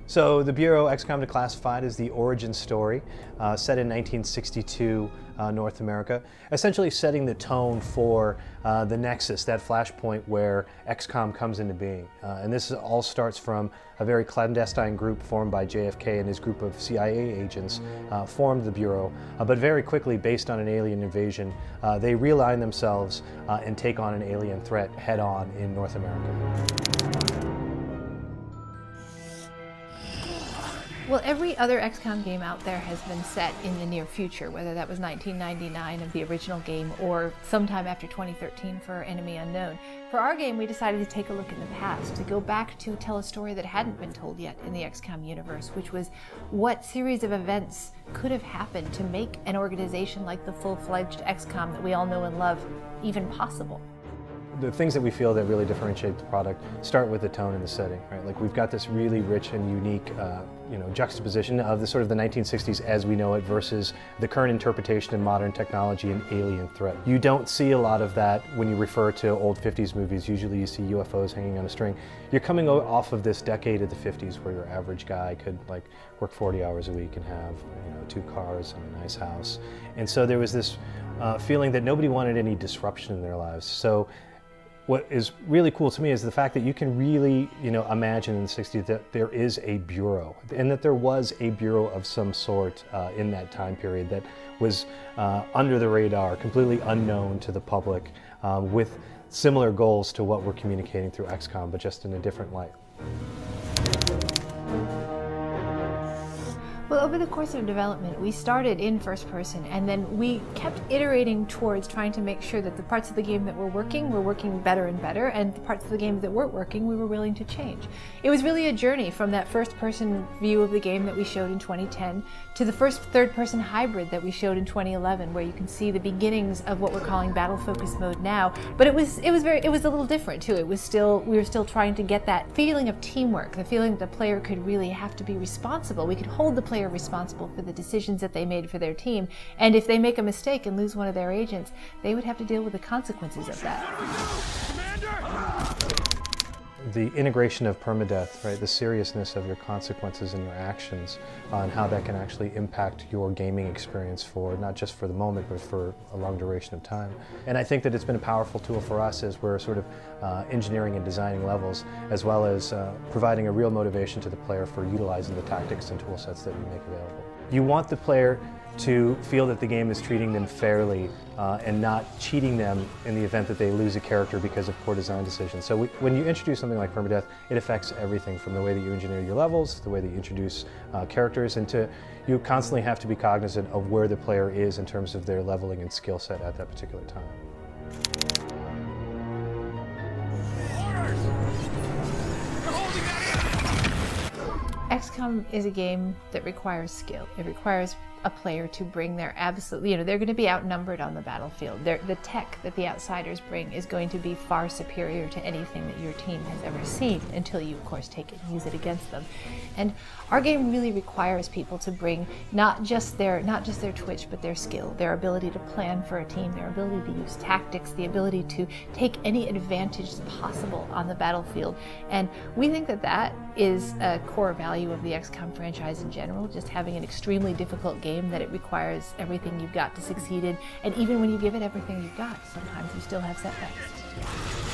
So the Bureau XCOM Declassified is the origin story set in 1962 North America, essentially setting the tone for the nexus, that flashpoint where XCOM comes into being. And this all starts from a very clandestine group formed by JFK and his group of CIA agents formed the Bureau, but very quickly, based on an alien invasion, they realign themselves and take on an alien threat head-on in North America. Well, every other XCOM game out there has been set in the near future, whether that was 1999 of the original game or sometime after 2013 for Enemy Unknown. For our game, we decided to take a look in the past, to go back to tell a story that hadn't been told yet in the XCOM universe, which was what series of events could have happened to make an organization like the full-fledged XCOM that we all know and love even possible. The things that we feel that really differentiate the product start with the tone and the setting, right? Like we've got this really rich and unique, juxtaposition of the sort of the 1960s as we know it versus the current interpretation of modern technology and alien threat. You don't see a lot of that when you refer to old 50s movies. Usually you see UFOs hanging on a string. You're coming off of this decade of the 50s where your average guy could work 40 hours a week and have 2 cars and a nice house. And so there was this feeling that nobody wanted any disruption in their lives. So what is really cool to me is the fact that you can really, imagine in the 60s that there is a bureau, and that there was a bureau of some sort in that time period that was under the radar, completely unknown to the public, with similar goals to what we're communicating through XCOM, but just in a different light. Well, over the course of development, we started in first person, and then we kept iterating towards trying to make sure that the parts of the game that were working better and better, and the parts of the game that weren't working, we were willing to change. It was really a journey from that first person view of the game that we showed in 2010 to the first third person hybrid that we showed in 2011, where you can see the beginnings of what we're calling battle focus mode now. But it was a little different too. We were still trying to get that feeling of teamwork, the feeling that the player could really have to be responsible. We could hold the player responsible for the decisions that they made for their team, and if they make a mistake and lose one of their agents, they would have to deal with the consequences of that. The integration of permadeath, right? The seriousness of your consequences and your actions, and how that can actually impact your gaming experience for not just for the moment, but for a long duration of time. And I think that it's been a powerful tool for us as we're sort of engineering and designing levels, as well as providing a real motivation to the player for utilizing the tactics and tool sets that we make available. You want the player to feel that the game is treating them fairly and not cheating them in the event that they lose a character because of poor design decisions. So when you introduce something like permadeath, it affects everything from the way that you engineer your levels, the way that you introduce characters, and you constantly have to be cognizant of where the player is in terms of their leveling and skill set at that particular time. XCOM is a game that requires skill. It requires a player to bring their they're going to be outnumbered on the battlefield. The tech that the outsiders bring is going to be far superior to anything that your team has ever seen, until you, of course, take it and use it against them. And our game really requires people to bring not just their twitch, but their skill, their ability to plan for a team, their ability to use tactics, the ability to take any advantage possible on the battlefield. And we think that that is a core value of the XCOM franchise in general, just having an extremely difficult game that it requires everything you've got to succeed in, and even when you give it everything you've got, sometimes you still have setbacks.